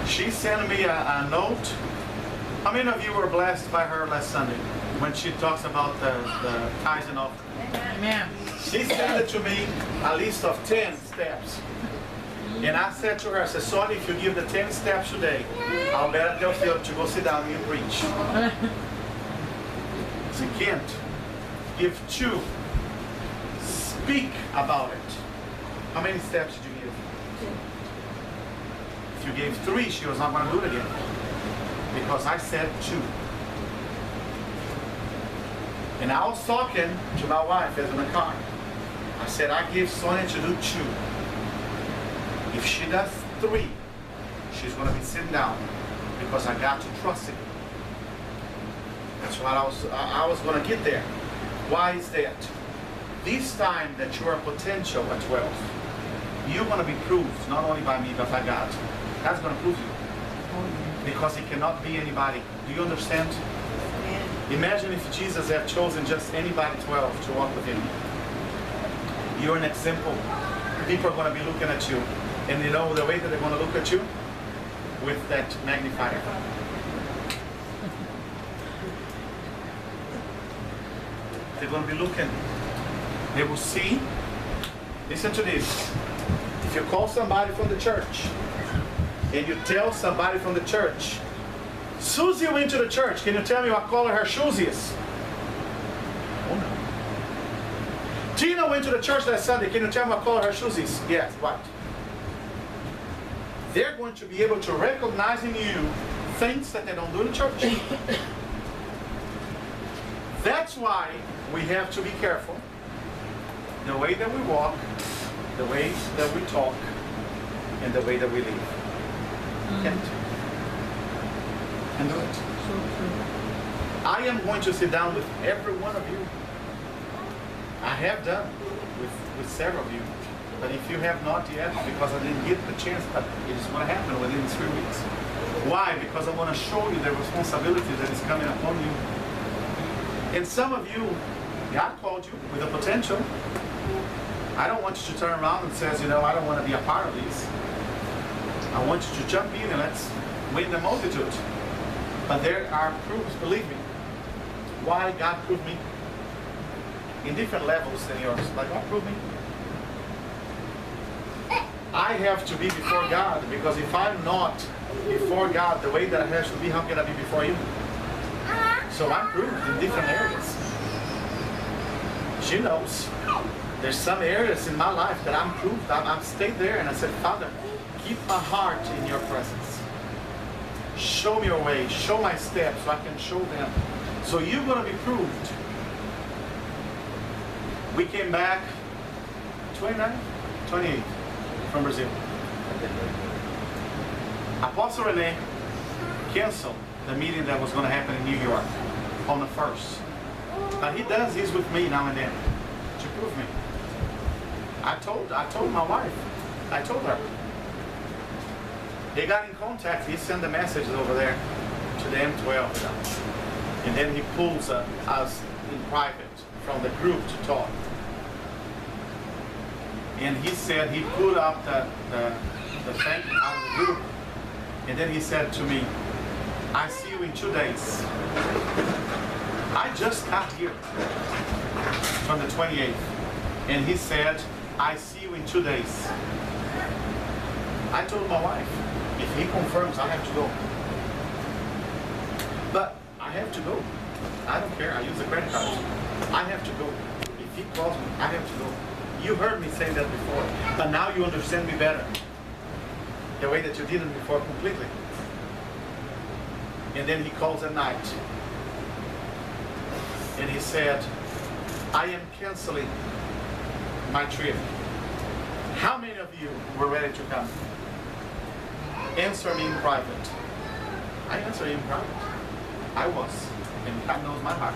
She sent me a note. How many of you were blessed by her last Sunday when she talks about the tithes and offering? Amen. She sent it to me, a list of 10 steps. And I said to her, I said, Sonia, if you give the 10 steps today, I'll bet they'll feel to go sit down and you preach. She can't. Give 2. Speak about it. How many steps did you give? 2. If you gave 3, she was not going to do it again. Because I said 2. And I was talking to my wife as in the car. I said, I gave Sonia to do 2. If she does 3, she's going to be sitting down because I got to trust it. That's what I was going to get there. Why is that? This time that you are potential at 12, you're going to be proved not only by me but by God. God's going to prove you because He cannot be anybody. Do you understand? Imagine if Jesus had chosen just anybody 12 to walk with Him. You're an example. People are going to be looking at you. And you know the way that they're going to look at you? With that magnifier. They're going to be looking. They will see. Listen to this. If you call somebody from the church and you tell somebody from the church, Susie went to the church. Can you tell me what color her shoes is? Oh no. Tina went to the church last Sunday. Can you tell me what color her shoes is? Yes, what? They're going to be able to recognize in you things that they don't do in church. That's why we have to be careful. The way that we walk, the way that we talk, and the way that we live. Can't do it. I am going to sit down with every one of you. I have done with several of you. But if you have not yet, because I didn't get the chance, but it is going to happen within 3 weeks. Why? Because I want to show you the responsibility that is coming upon you. And some of you, God called you with a potential. I don't want you to turn around and say, you know, I don't want to be a part of this. I want you to jump in and let's win the multitude. But there are proofs, believe me. Why God proved me? In different levels than yours. Like God proved me? I have to be before God, because if I'm not before God the way that I have to be, how can I be before you? So I'm proved in different areas. She knows. There's some areas in my life that I'm proved. I'm stayed there and I said, Father, keep my heart in your presence. Show me your way. Show my steps so I can show them. So you're going to be proved. We came back 29, 28 from Brazil. Apostle Rene canceled the meeting that was going to happen in New York on the 1st. But he does this with me now and then to prove me. I told my wife. I told her. They got in contact. He sent the messages over there to the M12. And then he pulls us in private from the group to talk. And he said he put up the thing out of the group. And then he said to me, I see you in 2 days. I just got here from the 28th. And he said, I see you in 2 days. I told my wife, if he confirms, I have to go. But I have to go. I don't care. I use the credit card. I have to go. If he calls me, I have to go. You heard me say that before, but now you understand me better. The way that you didn't before completely. And then he calls at night. And he said, I am canceling my trip. How many of you were ready to come? Answer me in private. I answered in private. I was. And God knows my heart.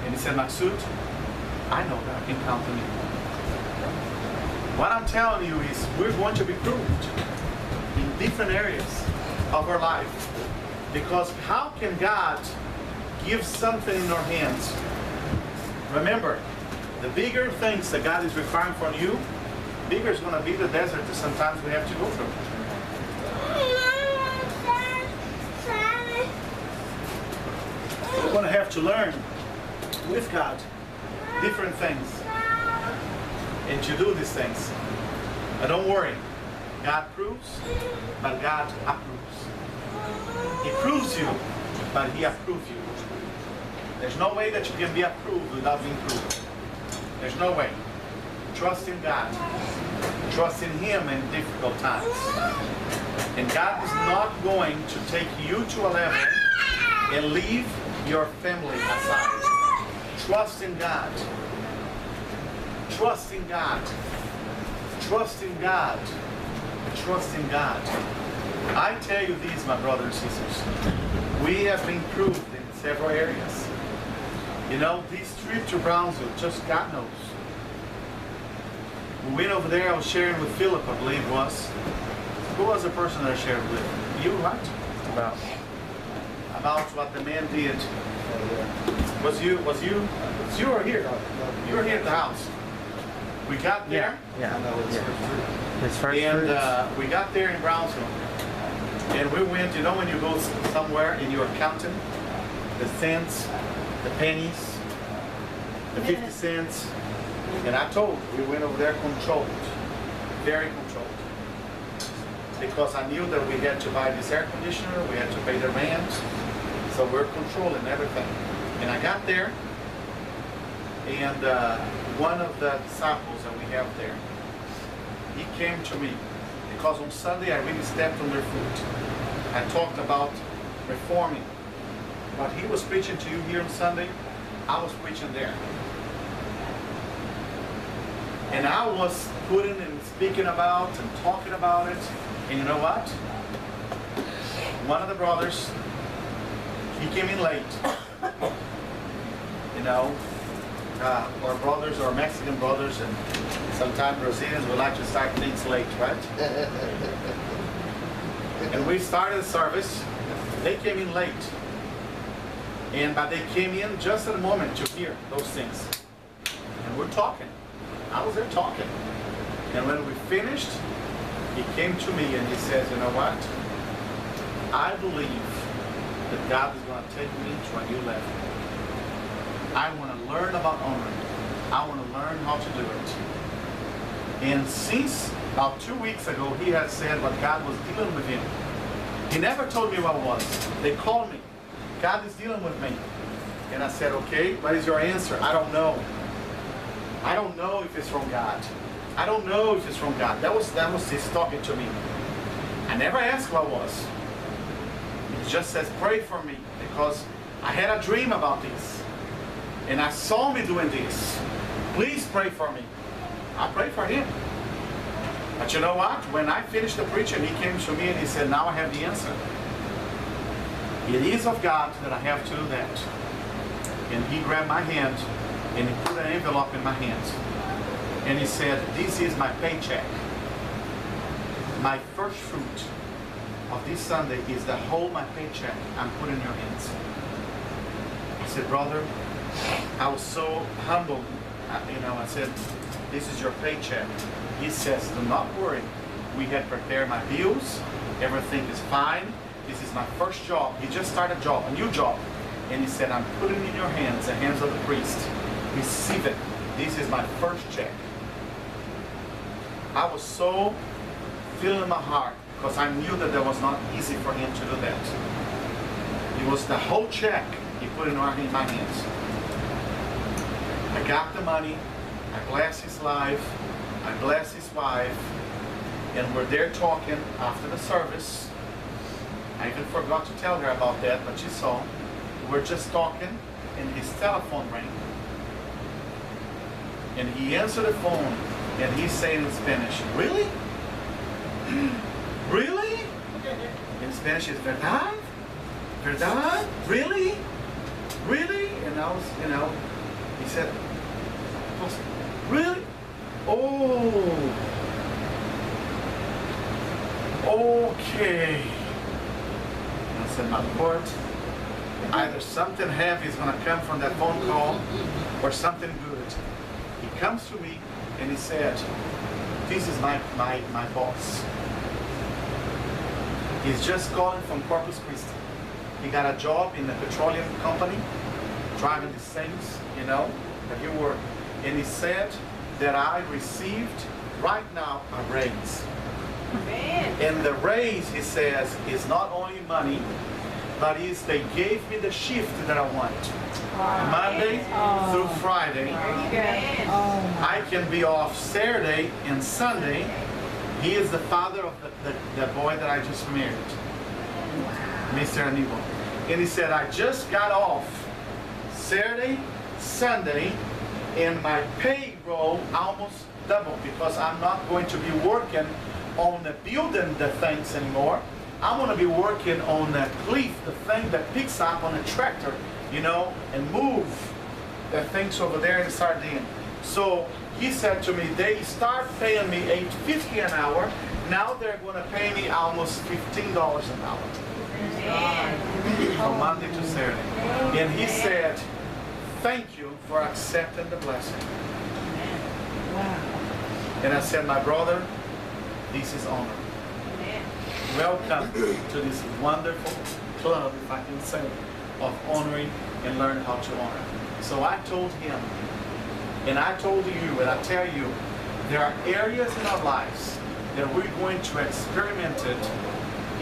And he said, Maksud, I know that I can count on you. What I'm telling you is we're going to be proved in different areas of our life. Because how can God give something in our hands? Remember, the bigger things that God is requiring from you, bigger is going to be the desert that sometimes we have to go through. to learn with God different things and to do these things. But don't worry, God proves, but God approves. He proves you, but He approves you. There's no way that you can be approved without being proved. There's no way. Trust in God. Trust in Him in difficult times. And God is not going to take you to a level and leave your family aside. Trust in God. Trust in God. Trust in God. Trust in God. I tell you these, my brothers and sisters. We have been proved in several areas. You know, this trip to Brownsville, just God knows. We went over there, I was sharing with Philip, I believe it was. Who was the person that I shared with? You, right? About what the man did. Was you were here. You were here at the house. We got there. Yeah. His first and we got there in Brownsville. And we went, you know when you go somewhere and you're counting the cents, the pennies, the 50 cents. And I told you, we went over there controlled, very controlled. Because I knew that we had to buy this air conditioner, we had to pay the rent, so we're controlling everything. And I got there, and one of the disciples that we have there, he came to me, because on Sunday I really stepped on their foot. I talked about reforming. What he was preaching to you here on Sunday, I was preaching there. And I was putting and speaking about and talking about it. And you know what? One of the brothers, he came in late. You know, our brothers are Mexican brothers, and sometimes Brazilians would like to start things late, right? And we started the service. They came in late. But they came in just at the moment to hear those things. And we're talking. I was there talking. And when we finished, he came to me and he says, you know what? I believe that God is going to take me to a new level. I want to learn about honoring. I want to learn how to do it. And since about 2 weeks ago, he had said what God was dealing with him. He never told me what it was. They called me. God is dealing with me. And I said, okay, what is your answer? I don't know. I don't know if it's from God. I don't know if it's from God. That was his talking to me. I never asked what it was. He just says, pray for me, because I had a dream about this. And I saw me doing this. Please pray for me. I prayed for him. But you know what? When I finished the preaching, he came to me and he said, now I have the answer. It is of God that I have to do that. And he grabbed my hand and he put an envelope in my hands. And he said, this is my paycheck. My first fruit of this Sunday is the whole my paycheck I'm putting in your hands. I said, brother, I was so humbled. I said, this is your paycheck. He says, do not worry. We had prepared my bills. Everything is fine. This is my first job. He just started a job, a new job. And he said, I'm putting it in your hands, the hands of the priest. Receive it. This is my first check. I was so feeling in my heart because I knew that that was not easy for him to do that. It was the whole check he put in my hands. I got the money. I blessed his life. I blessed his wife. And we're there talking after the service. I even forgot to tell her about that, but she saw. We're just talking, and his telephone rang. And he answered the phone, and he's saying in Spanish, really? Really? In Spanish, it's verdad? Verdad? Really? Really? And I was, he said, really? Oh. Okay. And I said, my Lord, either something heavy is going to come from that phone call or something good. He comes to me and he said, this is my boss. He's just calling from Corpus Christi. He got a job in the petroleum company driving these things, you know, that you were, and he said that I received right now a raise. Amen. And the raise, he says, is not only money, but is they gave me the shift that I want. Monday through Friday. Amen. I can be off Saturday and Sunday. He is the father of the boy that I just married, Mr. Aníbal. And he said, I just got off Saturday, Sunday, and my payroll almost doubled because I'm not going to be working on the building the things anymore. I'm going to be working on the cleat, the thing that picks up on a tractor, you know, and move the things over there in Sardinia. So he said to me, they start paying me $8.50 an hour. Now they're going to pay me almost $15 an hour. Amen. From Monday to Saturday. And he said, thank you for accepting the blessing. Wow. And I said, my brother, this is honor. Amen. Welcome to this wonderful club, if I can say, of honoring and learn how to honor. So I told him, and I told you, and I tell you, there are areas in our lives that we're going to experiment it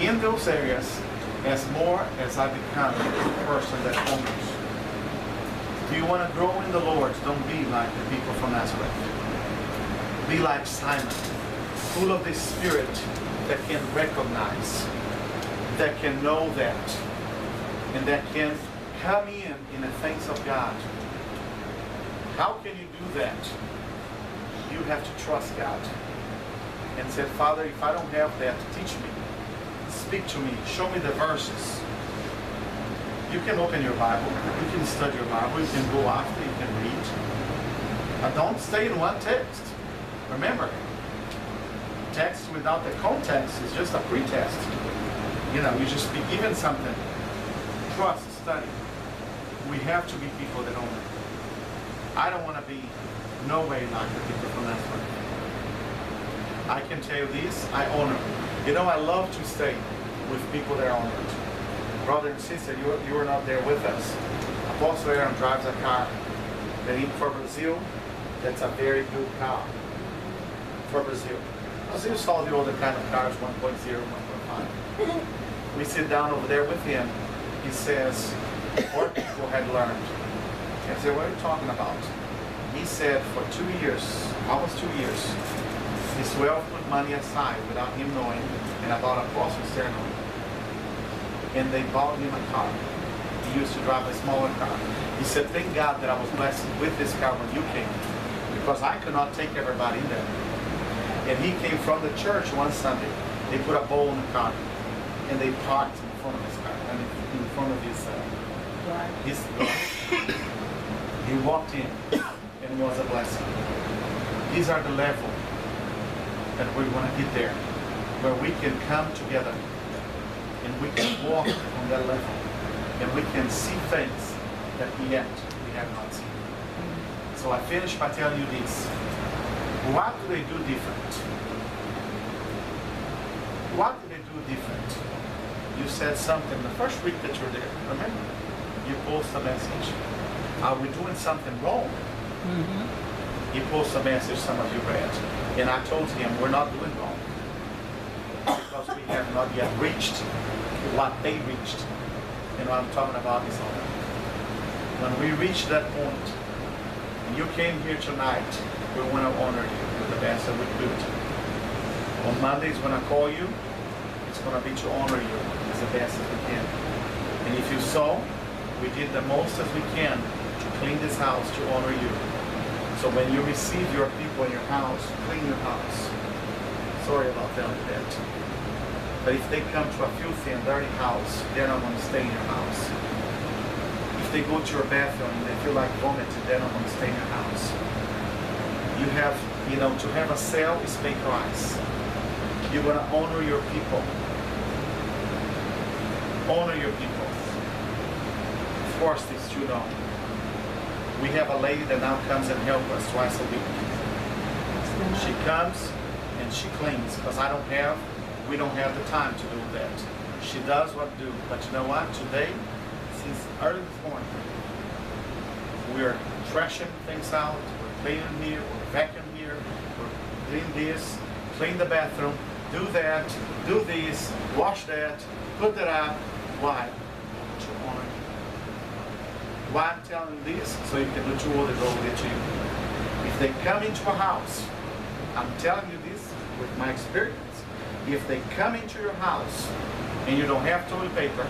in those areas as more as I become a person that honors. Do you want to grow in the Lord? Don't be like the people from Nazareth. Be like Simon, full of the Spirit that can recognize, that can know that, and that can come in the things of God. How can you do that? You have to trust God and say, Father, if I don't have that, teach me. Speak to me. Show me the verses. You can open your Bible. You can study your Bible. You can go after. You can read. But don't stay in one text. Remember, text without the context is just a pretext. You know, you just be given something. Trust, study. We have to be people that honor. I don't want to be no way like the people from Nazareth. I can tell you this, I honor. You know, I love to stay with people that are honored. Brother and sister, you were not there with us. Apostle Aaron drives a car that for Brazil, that's a very good car. For Brazil. Brazil saw the older kind of cars, 1.0, 1.5. We sit down over there with him. He says, our people had learned. I said, what are you talking about? He said for 2 years, almost 2 years, his wealth put money aside without him knowing, and I bought a Apostle Sterling. And they bought him a car. He used to drive a smaller car. He said, thank God that I was blessed with this car when you came, because I could not take everybody in there. And he came from the church one Sunday. They put a bowl in the car, and they parked in front of his car, and in front of his door. He walked in, and it was a blessing. These are the level that we want to get there, where we can come together, and we can walk on that level, and we can see things that yet we have not seen. So I finish by telling you this. What do they do different? What do they do different? You said something the first week that you're there, remember? You post a message. Are we doing something wrong? Mm-hmm. He posts a message some of you read. And I told him we're not doing wrong. Because we have not yet reached what they reached. And what I'm talking about is honor. When we reach that point, and you came here tonight, we want to honor you with the best that we could. On Mondays when I call you, it's going to be to honor you as the best as we can. And if you saw, we did the most as we can to clean this house to honor you. So when you receive your people in your house, clean your house. Sorry about telling you that. But if they come to a filthy and dirty house, they're not going to stay in your house. If they go to your bathroom and they feel like vomiting, they're not going to stay in your house. You have, to have a cell is pay price. You're going to honor your people. Honor your people. Of course, these two know. We have a lady that now comes and helps us twice a week. She comes and she cleans because we don't have the time to do that. She does what to do, but you know what? Today, since early this morning, we're trashing things out, we're cleaning here, we're vacuuming here, we're clean this, clean the bathroom, do that, do this, wash that, put that up. Why? To honor you. Why I'm telling you this? So you can do to others over there to you. If they come into a house, I'm telling you this with my experience. If they come into your house and you don't have toilet paper,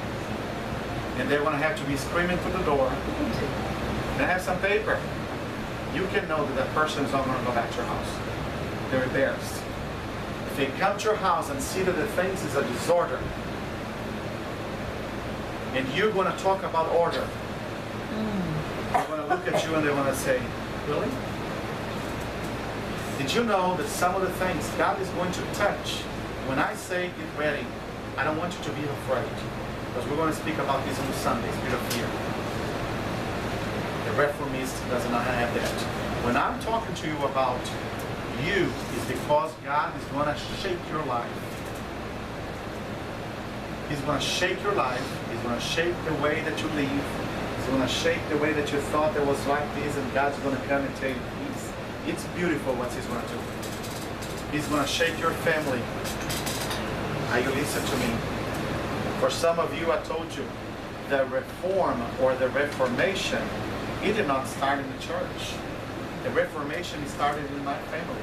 and they're going to have to be screaming through the door, and have some paper, you can know that that person is not going to go back to your house. They're embarrassed. If they come to your house and see that the things is a disorder, and you're going to talk about order, they're going to look at you and they're going to say, really? Did you know that some of the things God is going to touch, when I say get ready, I don't want you to be afraid. Because we're going to speak about this on Sunday, spirit of fear. The reformist does not have that. When I'm talking to you about you, is because God is going to shake your life. He's going to shake your life. He's going to shake the way that you live. He's going to shake the way that you thought it was like this, and God's going to come and tell you, it's beautiful what He's going to do. He's going to shake your family. Are you listening to me? For some of you, I told you, the reform or the Reformation, it did not start in the church. The Reformation started in my family.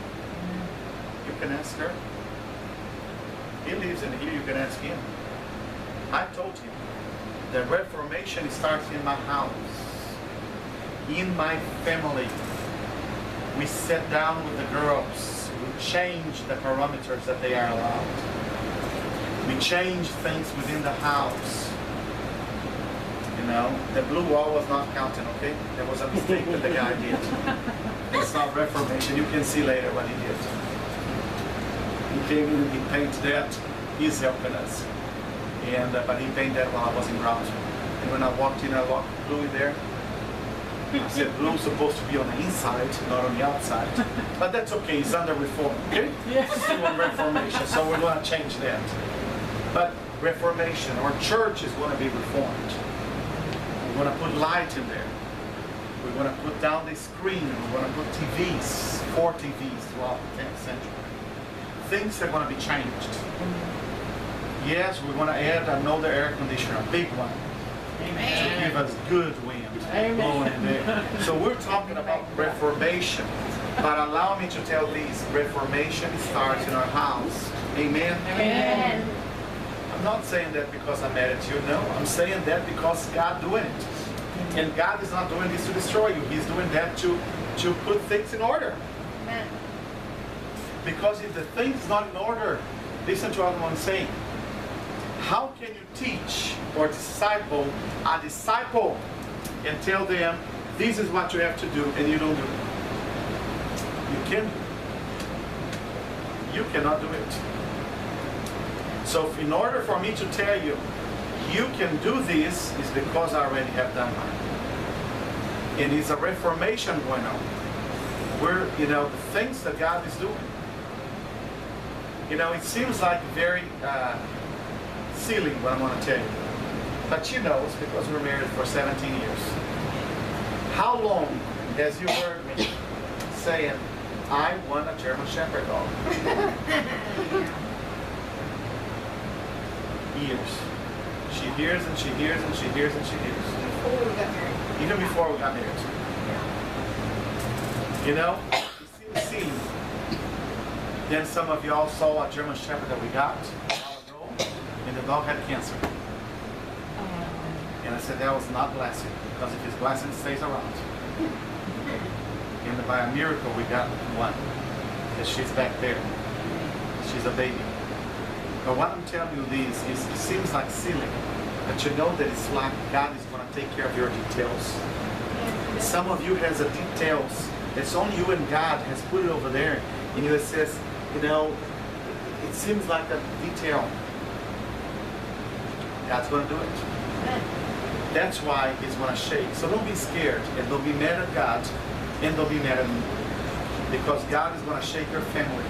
You can ask her. He lives in here, you can ask him. I told him, the Reformation starts in my house, in my family. We sat down with the girls, we changed the parameters that they are allowed. We changed things within the house. You know, the blue wall was not counting, okay? There was a mistake that the guy did. It's not Reformation. You can see later what he did. He came in and he painted that. He's helping us. And but he painted that while I was in Brownsville. And when I walked in, I locked blue in there. I said blue's supposed to be on the inside, not on the outside. But that's okay. It's under reform, okay? Yes. Still on Reformation, so we're going to change that. But Reformation, our church is going to be reformed. We're going to put light in there. We're going to put down the screen. We're going to put TVs, 4 TVs throughout the 10th century. Things are going to be changed. Yes, we're going to add another air conditioner, a big one, to give us good wind blowing in there. So we're talking about Reformation. But allow me to tell these, Reformation starts in our house. Amen? Amen. I'm not saying that because I'm mad at you, no. I'm saying that because God doing it. And God is not doing this to destroy you. He's doing that to put things in order. Amen. Because if the thing is not in order, listen to what I'm saying. How can you teach or disciple a disciple and tell them, this is what you have to do, and you don't do it? You can't. You cannot do it. So in order for me to tell you, you can do this, is because I already have done mine. And it's a reformation going on. Where, you know, the things that God is doing. You know, it seems like very silly what I'm going to tell you. But she knows because we're married for 17 years. How long has you heard me saying, I want a German Shepherd dog? Years. She hears and she hears and she hears and she hears. Before we got married. Even before we got married. You know, you see the scene. Then some of y'all saw a German Shepherd that we got a while ago, and the dog had cancer. And I said that was not blessing, because if it's blessing, it stays around. And by a miracle, we got one. And she's back there. She's a baby. But what I'm telling you this is, it seems like silly, but you know that it's like God is going to take care of your details. Some of you has a details. It's only you and God has put it over there. And it says, you know, it seems like a detail. God's going to do it. That's why He's going to shake. So don't be scared, and don't be mad at God, and don't be mad at me. Because God is going to shake your family.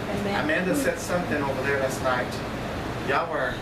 Amen. Amanda said something over there last night. Y'all were